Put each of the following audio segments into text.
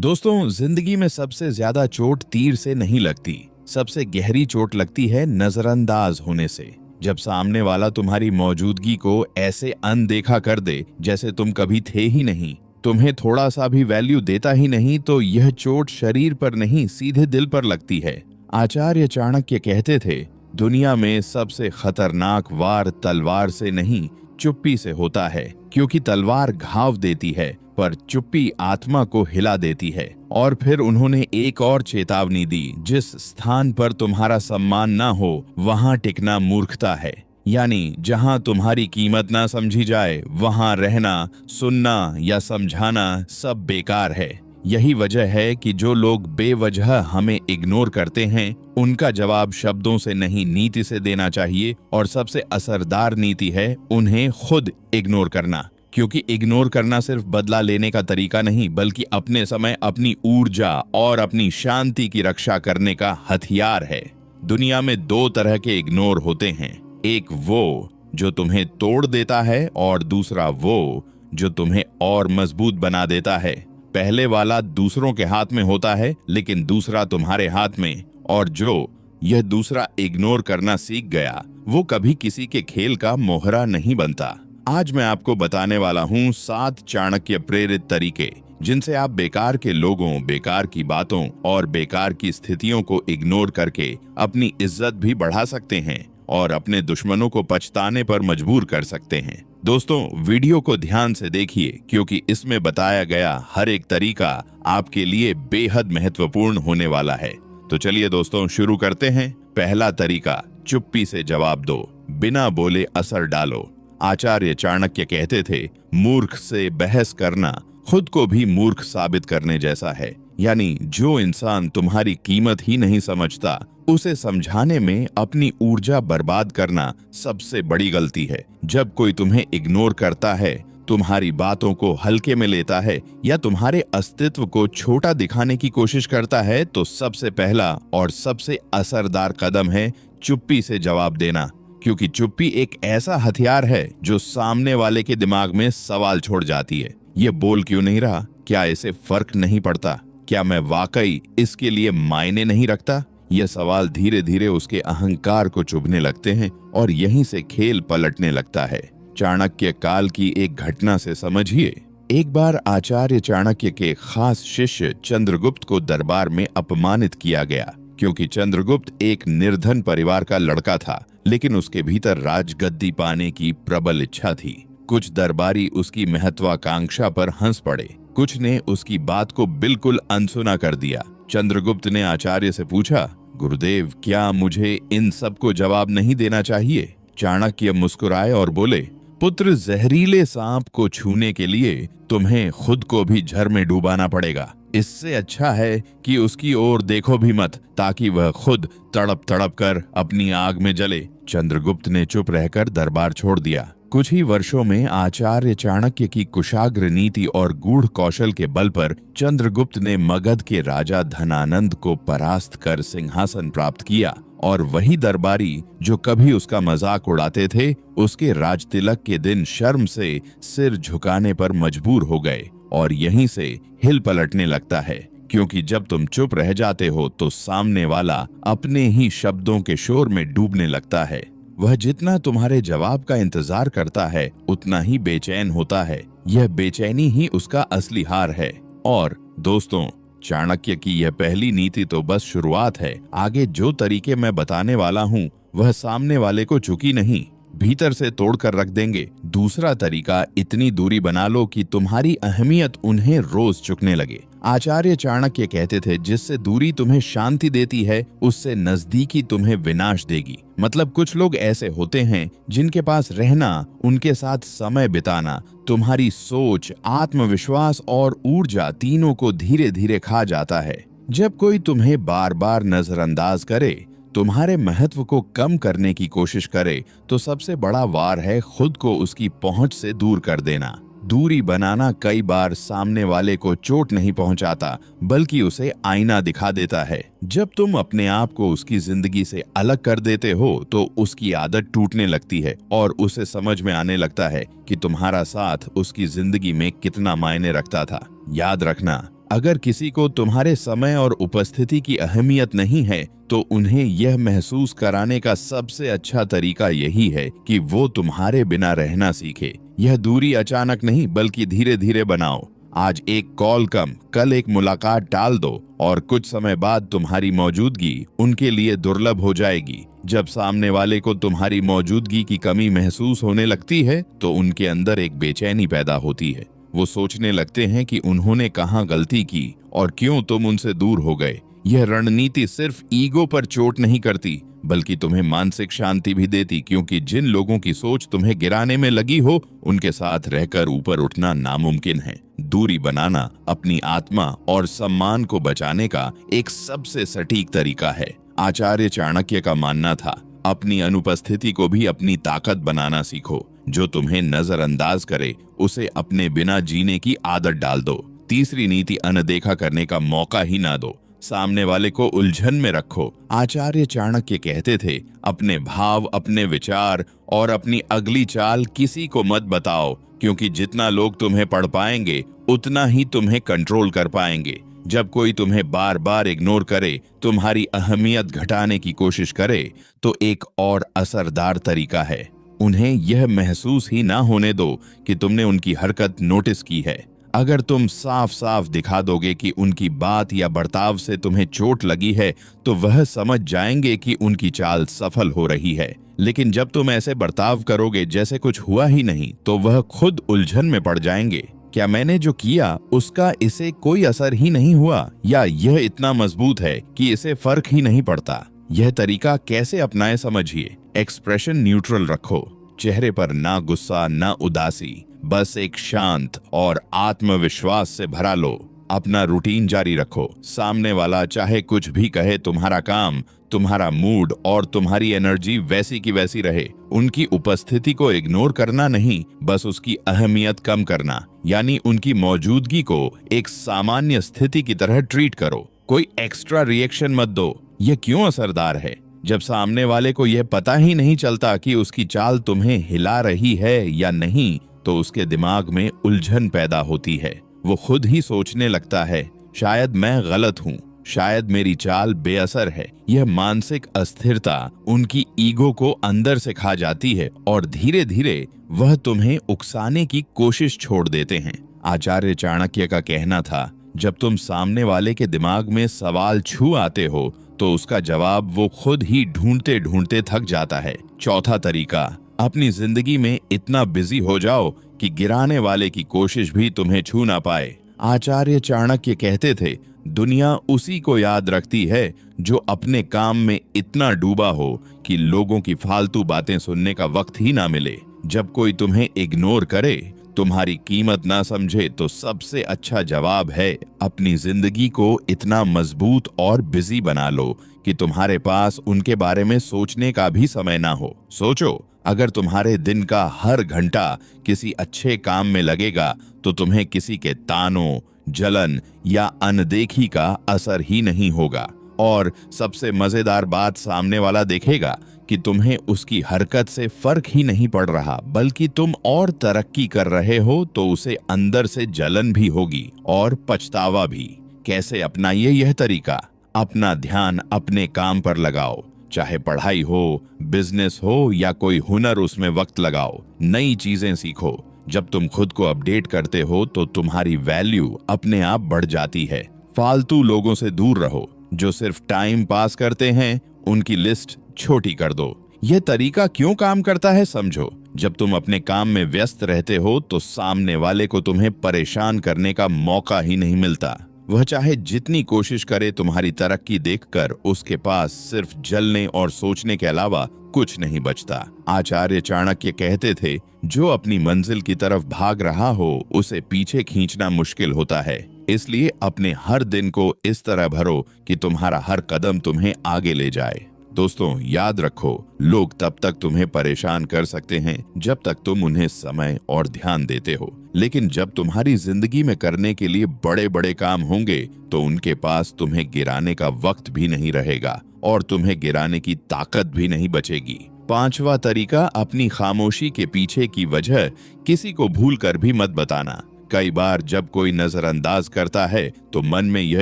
दोस्तों, जिंदगी में सबसे ज्यादा चोट तीर से नहीं लगती, सबसे गहरी चोट लगती है नजरअंदाज होने से। जब सामने वाला तुम्हारी मौजूदगी को ऐसे अनदेखा कर दे जैसे तुम कभी थे ही नहीं, तुम्हें थोड़ा सा भी वैल्यू देता ही नहीं, तो यह चोट शरीर पर नहीं सीधे दिल पर लगती है। आचार्य चाणक्य कहते थे, दुनिया में सबसे खतरनाक वार तलवार से नहीं चुप्पी से होता है, क्योंकि तलवार घाव देती है पर चुप्पी आत्मा को हिला देती है। और फिर उन्होंने एक और चेतावनी दी, जिस स्थान पर तुम्हारा सम्मान ना हो वहां टिकना मूर्खता है। यानी जहां तुम्हारी कीमत ना समझी जाए वहां रहना, सुनना या समझाना सब बेकार है। यही वजह है कि जो लोग बेवजह हमें इग्नोर करते हैं, उनका जवाब शब्दों से नहीं नीति से देना चाहिए। और सबसे असरदार नीति है उन्हें खुद इग्नोर करना, क्योंकि इग्नोर करना सिर्फ बदला लेने का तरीका नहीं, बल्कि अपने समय, अपनी ऊर्जा और अपनी शांति की रक्षा करने का हथियार है। दुनिया में दो तरह के इग्नोर होते हैं, एक वो जो तुम्हें तोड़ देता है और दूसरा वो जो तुम्हें और मजबूत बना देता है। पहले वाला दूसरों के हाथ में होता है, लेकिन दूसरा तुम्हारे हाथ में। और जो यह दूसरा इग्नोर करना सीख गया, वो कभी किसी के खेल का मोहरा नहीं बनता। आज मैं आपको बताने वाला हूँ 7 चाणक्य प्रेरित तरीके, जिनसे आप बेकार के लोगों, बेकार की बातों और बेकार की स्थितियों को इग्नोर करके अपनी इज्जत भी बढ़ा सकते हैं और अपने दुश्मनों को पछताने पर मजबूर कर सकते हैं। दोस्तों, वीडियो को ध्यान से देखिए, क्योंकि इसमें बताया गया हर एक तरीका आपके लिए बेहद महत्वपूर्ण होने वाला है। तो चलिए दोस्तों, शुरू करते हैं। पहला तरीका, चुप्पी से जवाब दो, बिना बोले असर डालो। आचार्य चाणक्य कहते थे, मूर्ख से बहस करना खुद को भी मूर्ख साबित करने जैसा है। यानी जो इंसान तुम्हारी कीमत ही नहीं समझता, उसे समझाने में अपनी ऊर्जा बर्बाद करना सबसे बड़ी गलती है। जब कोई तुम्हें इग्नोर करता है, तुम्हारी बातों को हल्के में लेता है या तुम्हारे अस्तित्व को छोटा दिखाने की कोशिश करता है, तो सबसे पहला और सबसे असरदार कदम है चुप्पी से जवाब देना। क्योंकि चुप्पी एक ऐसा हथियार है जो सामने वाले के दिमाग में सवाल छोड़ जाती है। ये बोल क्यों नहीं रहा? क्या इसे फर्क नहीं पड़ता? क्या मैं वाकई इसके लिए मायने नहीं रखता? यह सवाल धीरे धीरे उसके अहंकार को चुभने लगते हैं और यहीं से खेल पलटने लगता है। चाणक्य काल की एक घटना से समझिए। एक बार आचार्य चाणक्य के खास शिष्य चंद्रगुप्त को दरबार में अपमानित किया गया, क्योंकि चंद्रगुप्त एक निर्धन परिवार का लड़का था, लेकिन उसके भीतर राजगद्दी पाने की प्रबल इच्छा थी। कुछ दरबारी उसकी महत्वाकांक्षा पर हंस पड़े, कुछ ने उसकी बात को बिल्कुल अनसुना कर दिया। चंद्रगुप्त ने आचार्य से पूछा, गुरुदेव, क्या मुझे इन सब को जवाब नहीं देना चाहिए? चाणक्य मुस्कुराए और बोले, पुत्र, जहरीले सांप को छूने के लिए तुम्हें खुद को भी झर में डूबाना पड़ेगा। इससे अच्छा है कि उसकी ओर देखो भी मत, ताकि वह खुद तड़प तड़प कर अपनी आग में जले। चंद्रगुप्त ने चुप रहकर दरबार छोड़ दिया। कुछ ही वर्षों में आचार्य चाणक्य की कुशाग्र नीति और गूढ़ कौशल के बल पर चंद्रगुप्त ने मगध के राजा धनानंद को परास्त कर सिंहासन प्राप्त किया। और वही दरबारी जो कभी उसका मजाक उड़ाते थे, उसके राजतिलक के दिन शर्म से सिर झुकाने पर मजबूर हो गए। और यहीं से हिल पलटने लगता है, क्योंकि जब तुम चुप रह जाते हो तो सामने वाला अपने ही शब्दों के शोर में डूबने लगता है। वह जितना तुम्हारे जवाब का इंतजार करता है, उतना ही बेचैन होता है। यह बेचैनी ही उसका असली हार है। और दोस्तों, चाणक्य की यह पहली नीति तो बस शुरुआत है। आगे जो तरीके मैं बताने वाला हूँ, वह सामने वाले को चुकी नहीं, भीतर से तोड़कर रख देंगे। दूसरा तरीका, इतनी दूरी बना लो कि तुम्हारी अहमियत उन्हें रोज चुकने लगे। आचार्य चाणक्य कहते थे, जिससे दूरी तुम्हें शांति देती है, उससे नजदीकी तुम्हें विनाश देगी। मतलब कुछ लोग ऐसे होते हैं जिनके पास रहना, उनके साथ समय बिताना तुम्हारी सोच, आत्मविश्वास और ऊर्जा तीनों को धीरे धीरे खा जाता है। जब कोई तुम्हें बार बार नजरअंदाज करे, तुम्हारे महत्व को कम करने की कोशिश करे, तो सबसे बड़ा वार है खुद को उसकी पहुंच से दूर कर देना। दूरी बनाना कई बार सामने वाले को चोट नहीं पहुंचाता, बल्कि उसे आईना दिखा देता है। जब तुम अपने आप को उसकी जिंदगी से अलग कर देते हो, तो उसकी आदत टूटने लगती है और उसे समझ में आने लगता है कि तुम्हारा साथ उसकी जिंदगी में कितना मायने रखता था। याद रखना, अगर किसी को तुम्हारे समय और उपस्थिति की अहमियत नहीं है तो उन्हें यह महसूस कराने का सबसे अच्छा तरीका यही है कि वो तुम्हारे बिना रहना सीखे। यह दूरी अचानक नहीं बल्कि धीरे धीरे बनाओ। आज एक कॉल कम, कल एक मुलाकात टाल दो और कुछ समय बाद तुम्हारी मौजूदगी उनके लिए दुर्लभ हो जाएगी। जब सामने वाले को तुम्हारी मौजूदगी की कमी महसूस होने लगती है तो उनके अंदर एक बेचैनी पैदा होती है। वो सोचने लगते हैं कि उन्होंने कहाँ गलती की और क्यों तुम उनसे दूर हो गए। यह रणनीति सिर्फ ईगो पर चोट नहीं करती बल्कि तुम्हें मानसिक शांति भी देती, क्योंकि जिन लोगों की सोच तुम्हें गिराने में लगी हो उनके साथ रहकर ऊपर उठना नामुमकिन है। दूरी बनाना अपनी आत्मा और सम्मान को बचाने का एक सबसे सटीक तरीका है। आचार्य चाणक्य का मानना था, अपनी अनुपस्थिति को भी अपनी ताकत बनाना सीखो। जो तुम्हें नजरअंदाज करे उसे अपने बिना जीने की आदत डाल दो। तीसरी नीति, अनदेखा करने का मौका ही ना दो। सामने वाले को उलझन में रखो। आचार्य चाणक्य कहते थे, अपने भाव, अपने विचार और अपनी अगली चाल किसी को मत बताओ, क्योंकि जितना लोग तुम्हें पढ़ पाएंगे उतना ही तुम्हें कंट्रोल कर पाएंगे। जब कोई तुम्हें बार बार इग्नोर करे, तुम्हारी अहमियत घटाने की कोशिश करे, तो एक और असरदार तरीका है, उन्हें यह महसूस ही ना होने दो कि तुमने उनकी हरकत नोटिस की है। अगर तुम साफ साफ दिखा दोगे कि उनकी बात या बर्ताव से तुम्हें चोट लगी है तो वह समझ जाएंगे कि उनकी चाल सफल हो रही है। लेकिन जब तुम ऐसे बर्ताव करोगे जैसे कुछ हुआ ही नहीं तो वह खुद उलझन में पड़ जाएंगे। क्या मैंने जो किया उसका इसे कोई असर ही नहीं हुआ, या यह इतना मजबूत है कि इसे फर्क ही नहीं पड़ता। यह तरीका कैसे अपनाए समझिए। एक्सप्रेशन न्यूट्रल रखो। चेहरे पर ना गुस्सा ना उदासी, बस एक शांत और आत्मविश्वास से भरा लो। अपना रूटीन जारी रखो। सामने वाला चाहे कुछ भी कहे, तुम्हारा काम, तुम्हारा मूड और तुम्हारी एनर्जी वैसी की वैसी रहे। उनकी उपस्थिति को इग्नोर करना नहीं, बस उसकी अहमियत कम करना, यानी उनकी मौजूदगी को एक सामान्य स्थिति की तरह ट्रीट करो। कोई एक्स्ट्रा रिएक्शन मत दो। यह क्यों असरदार है? जब सामने वाले को यह पता ही नहीं चलता कि उसकी चाल तुम्हें हिला रही है या नहीं, तो उसके दिमाग में उलझन पैदा होती है। वो खुद ही सोचने लगता है, शायद मैं गलत हूँ, शायद मेरी चाल बेअसर है। यह मानसिक अस्थिरता उनकी ईगो को अंदर से खा जाती है और धीरे धीरे वह तुम्हें उकसाने की कोशिश छोड़ देते हैं। आचार्य चाणक्य का कहना था, जब तुम सामने वाले के दिमाग में सवाल छू आते हो तो उसका जवाब वो खुद ही ढूंढते ढूंढते थक जाता है। चौथा तरीका, अपनी जिंदगी में इतना बिजी हो जाओ कि गिराने वाले की कोशिश भी तुम्हें छू ना पाए। आचार्य चाणक्य कहते थे, दुनिया उसी को याद रखती है जो अपने काम में इतना डूबा हो कि लोगों की फालतू बातें सुनने का वक्त ही ना मिले। जब कोई तुम्हें इग्नोर करे, तुम्हारी कीमत ना समझे, तो सबसे अच्छा जवाब है अपनी जिंदगी को इतना मजबूत और बिजी बना लो कि तुम्हारे पास उनके बारे में सोचने का भी समय ना हो। सोचो, अगर तुम्हारे दिन का हर घंटा किसी अच्छे काम में लगेगा तो तुम्हें किसी के तानों, जलन या अनदेखी का असर ही नहीं होगा। और सबसे मजेदार बात, सामने वाला देखेगा कि तुम्हें उसकी हरकत से फर्क ही नहीं पड़ रहा, बल्कि तुम और तरक्की कर रहे हो, तो उसे अंदर से जलन भी होगी और पछतावा भी। कैसे अपनाइए यह तरीका? अपना ध्यान अपने काम पर लगाओ, चाहे पढ़ाई हो, बिजनेस हो या कोई हुनर, उसमें वक्त लगाओ। नई चीजें सीखो। जब तुम खुद को अपडेट करते हो तो तुम्हारी वैल्यू अपने आप बढ़ जाती है। फालतू लोगों से दूर रहो, जो सिर्फ टाइम पास करते हैं उनकी लिस्ट छोटी कर दो। यह तरीका क्यों काम करता है समझो। जब तुम अपने काम में व्यस्त रहते हो तो सामने वाले को तुम्हें परेशान करने का मौका ही नहीं मिलता। वह चाहे जितनी कोशिश करे, तुम्हारी तरक्की देखकर उसके पास सिर्फ जलने और सोचने के अलावा कुछ नहीं बचता। आचार्य चाणक्य कहते थे, जो अपनी मंजिल की तरफ भाग रहा हो उसे पीछे खींचना मुश्किल होता है। इसलिए अपने हर दिन को इस तरह भरो कि तुम्हारा हर कदम तुम्हें आगे ले जाए। दोस्तों, याद रखो, लोग तब तक तुम्हें परेशान कर सकते हैं जब तक तुम उन्हें समय और ध्यान देते हो, लेकिन जब तुम्हारी जिंदगी में करने के लिए बड़े बड़े काम होंगे तो उनके पास तुम्हें गिराने का वक्त भी नहीं रहेगा और तुम्हें गिराने की ताकत भी नहीं बचेगी। पांचवा तरीका, अपनी खामोशी के पीछे की वजह किसी को भूल कर भी मत बताना। कई बार जब कोई नजरअंदाज करता है तो मन में यह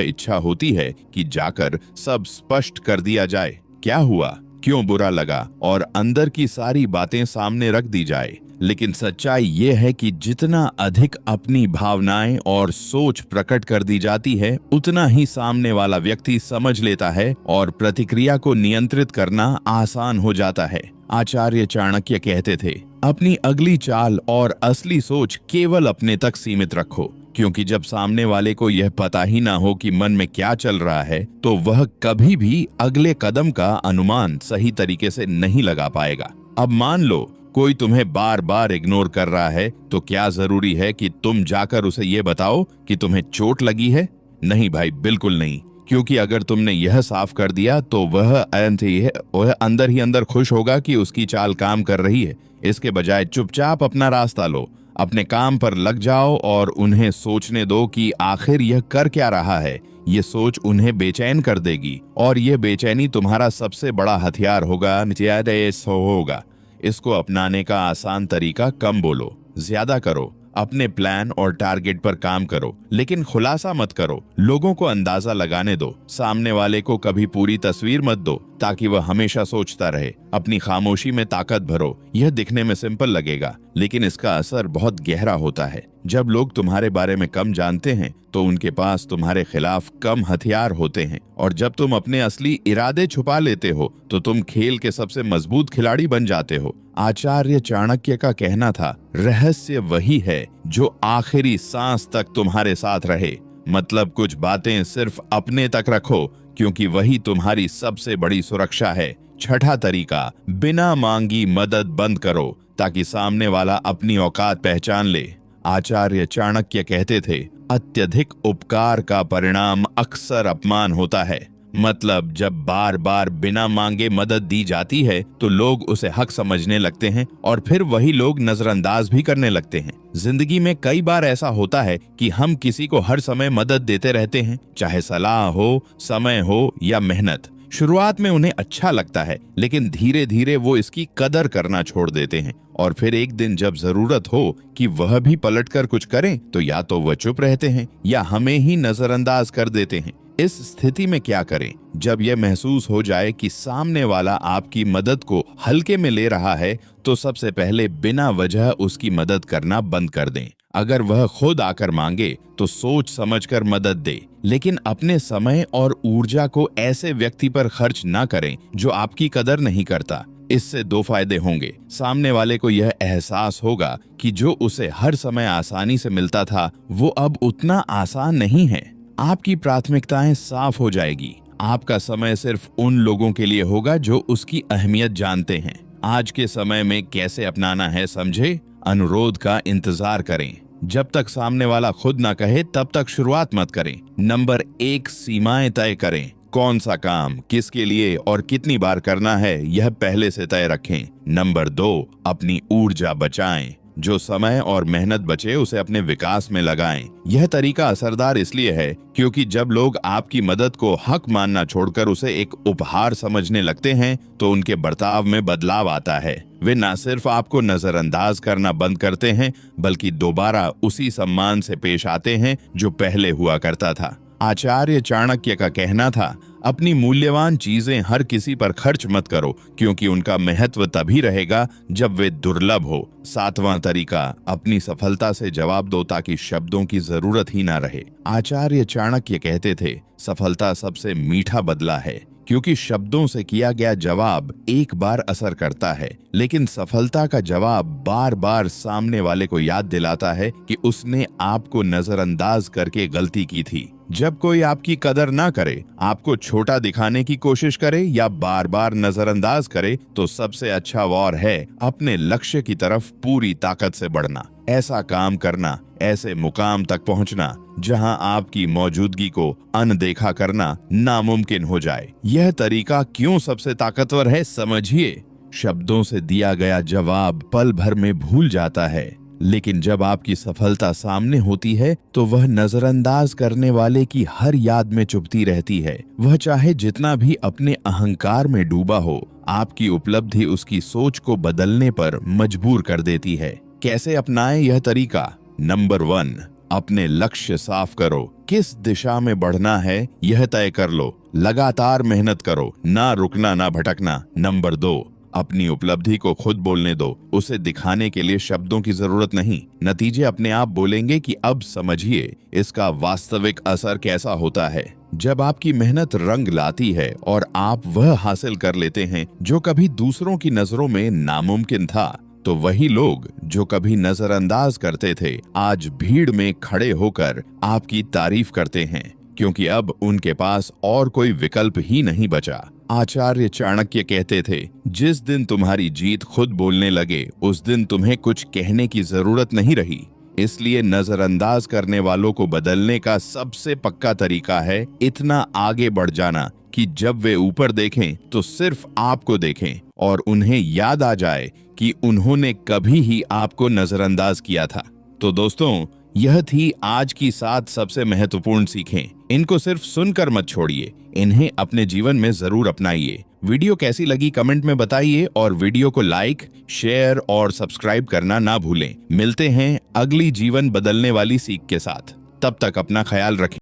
इच्छा होती है कि जाकर सब स्पष्ट कर दिया जाए, क्या हुआ, क्यों बुरा लगा, और अंदर की सारी बातें सामने रख दी जाए। लेकिन सच्चाई ये है कि जितना अधिक अपनी भावनाएं और सोच प्रकट कर दी जाती है, उतना ही सामने वाला व्यक्ति समझ लेता है और प्रतिक्रिया को नियंत्रित करना आसान हो जाता है। आचार्य चाणक्य कहते थे, अपनी अगली चाल और असली सोच केवल अपने तक सीमित रखो, क्योंकि जब सामने वाले को यह पता ही ना हो कि मन में क्या चल रहा है, तो वह कभी भी अगले कदम का अनुमान सही तरीके से नहीं लगा पाएगा। अब मान लो कोई तुम्हें बार बार इग्नोर कर रहा है, तो क्या जरूरी है कि तुम जाकर उसे ये बताओ कि तुम्हें चोट लगी है? नहीं भाई, बिल्कुल नहीं। क्योंकि अगर तुमने यह साफ कर दिया तो वह अंदर ही अंदर खुश होगा कि उसकी चाल काम कर रही है। इसके बजाय चुपचाप अपना रास्ता लो, अपने काम पर लग जाओ और उन्हें सोचने दो कि आखिर यह कर क्या रहा है। ये सोच उन्हें बेचैन कर देगी और यह बेचैनी तुम्हारा सबसे बड़ा हथियार होगा। इसको अपनाने का आसान तरीका, कम बोलो, ज्यादा करो। अपने प्लान और टारगेट पर काम करो, लेकिन खुलासा मत करो। लोगों को अंदाजा लगाने दो, सामने वाले को कभी पूरी तस्वीर मत दो, ताकि वह हमेशा सोचता रहे। अपनी खामोशी में ताकत भरो। यह दिखने में सिंपल लगेगा, लेकिन इसका असर बहुत गहरा होता है। जब लोग तुम्हारे बारे में कम जानते हैं तो उनके पास तुम्हारे खिलाफ कम हथियार होते हैं, और जब तुम अपने असली इरादे छुपा लेते हो तो तुम खेल के सबसे मजबूत खिलाड़ी बन जाते हो। आचार्य चाणक्य का कहना था, रहस्य वही है जो आखिरी सांस तक तुम्हारे साथ रहे। मतलब कुछ बातें सिर्फ अपने तक रखो, क्योंकि वही तुम्हारी सबसे बड़ी सुरक्षा है। छठा तरीका, बिना मांगी मदद बंद करो, ताकि सामने वाला अपनी औकात पहचान ले। आचार्य चाणक्य कहते थे, अत्यधिक उपकार का परिणाम अक्सर अपमान होता है। मतलब जब बार बार बिना मांगे मदद दी जाती है तो लोग उसे हक समझने लगते हैं और फिर वही लोग नजरअंदाज भी करने लगते हैं। जिंदगी में कई बार ऐसा होता है कि हम किसी को हर समय मदद देते रहते हैं, चाहे सलाह हो, समय हो या मेहनत। शुरुआत में उन्हें अच्छा लगता है, लेकिन धीरे धीरे वो इसकी कदर करना छोड़ देते हैं, और फिर एक दिन जब जरूरत हो कि वह भी पलटकर कुछ करें तो या तो वह चुप रहते हैं या हमें ही नजरअंदाज कर देते हैं। इस स्थिति में क्या करें? जब यह महसूस हो जाए कि सामने वाला आपकी मदद को हल्के में ले रहा है, तो सबसे पहले बिना वजह उसकी मदद करना बंद कर दें। अगर वह खुद आकर मांगे तो सोच समझकर मदद दे, लेकिन अपने समय और ऊर्जा को ऐसे व्यक्ति पर खर्च ना करें जो आपकी कदर नहीं करता। इससे दो फायदे होंगे। सामने वाले को यह एहसास होगा कि जो उसे हर समय आसानी से मिलता था वो अब उतना आसान नहीं है। आपकी प्राथमिकताएं साफ हो जाएगी। आपका समय सिर्फ उन लोगों के लिए होगा जो उसकी अहमियत जानते हैं। आज के समय में कैसे अपनाना है समझे? अनुरोध का इंतजार करें। जब तक सामने वाला खुद ना कहे तब तक शुरुआत मत करें। नंबर 1, सीमाएं तय करें। कौन सा काम किसके लिए और कितनी बार करना है यह पहले से तय रखें। नंबर 2, अपनी ऊर्जा बचाएं। जो समय और मेहनत बचे उसे अपने विकास में लगाएं। यह तरीका असरदार इसलिए है क्योंकि जब लोग आपकी मदद को हक मानना छोड़कर उसे एक उपहार समझने लगते हैं तो उनके बर्ताव में बदलाव आता है। वे न सिर्फ आपको नजरअंदाज करना बंद करते हैं, बल्कि दोबारा उसी सम्मान से पेश आते हैं जो पहले हुआ करता था। आचार्य चाणक्य का कहना था, अपनी मूल्यवान चीजें हर किसी पर खर्च मत करो, क्योंकि उनका महत्व तभी रहेगा जब वे दुर्लभ हो। 7वां तरीका, अपनी सफलता से जवाब दो ताकि शब्दों की जरूरत ही ना रहे। आचार्य चाणक्य कहते थे, सफलता सबसे मीठा बदला है, क्योंकि शब्दों से किया गया जवाब एक बार असर करता है, लेकिन सफलता का जवाब बार बार सामने वाले को याद दिलाता है कि उसने आपको नजरअंदाज करके गलती की थी। जब कोई आपकी कदर ना करे, आपको छोटा दिखाने की कोशिश करे या बार बार नजरअंदाज करे, तो सबसे अच्छा वॉर है अपने लक्ष्य की तरफ पूरी ताकत से बढ़ना। ऐसा काम करना, ऐसे मुकाम तक पहुंचना जहां आपकी मौजूदगी को अनदेखा करना नामुमकिन हो जाए। यह तरीका क्यों सबसे ताकतवर है समझिए। शब्दों से दिया गया जवाब पल भर में भूल जाता है, लेकिन जब आपकी सफलता सामने होती है तो वह नजरअंदाज करने वाले की हर याद में चुभती रहती है। वह चाहे जितना भी अपने अहंकार में डूबा हो, आपकी उपलब्धि उसकी सोच को बदलने पर मजबूर कर देती है। कैसे अपनाएं यह तरीका? नंबर 1, अपने लक्ष्य साफ करो, किस दिशा में बढ़ना है यह तय कर लो, लगातार मेहनत करो, ना रुकना ना भटकना। नंबर 2, अपनी उपलब्धि को खुद बोलने दो, उसे दिखाने के लिए शब्दों की जरूरत नहीं, नतीजे अपने आप बोलेंगे कि अब समझिए इसका वास्तविक असर कैसा होता है। जब आपकी मेहनत रंग लाती है और आप वह हासिल कर लेते हैं जो कभी दूसरों की नजरों में नामुमकिन था, तो वही लोग जो कभी नजरअंदाज करते थे आज भीड़ में खड़े होकर आपकी तारीफ करते हैं, क्योंकि अब उनके पास और कोई विकल्प ही नहीं बचा। आचार्य चाणक्य कहते थे, जिस दिन तुम्हारी जीत खुद बोलने लगे उस दिन तुम्हें कुछ कहने की जरूरत नहीं रही। इसलिए नजरअंदाज करने वालों को बदलने का सबसे पक्का तरीका है इतना आगे बढ़ जाना कि जब वे ऊपर देखें तो सिर्फ आपको देखें और उन्हें याद आ जाए कि उन्होंने कभी ही आपको नजरअंदाज किया था। तो दोस्तों, यह थी आज की 7 सबसे महत्वपूर्ण सीखें। इनको सिर्फ सुनकर मत छोड़िए, इन्हें अपने जीवन में जरूर अपनाइए। वीडियो कैसी लगी कमेंट में बताइए और वीडियो को लाइक, शेयर और सब्सक्राइब करना ना भूलें। मिलते हैं अगली जीवन बदलने वाली सीख के साथ। तब तक अपना ख्याल रखें।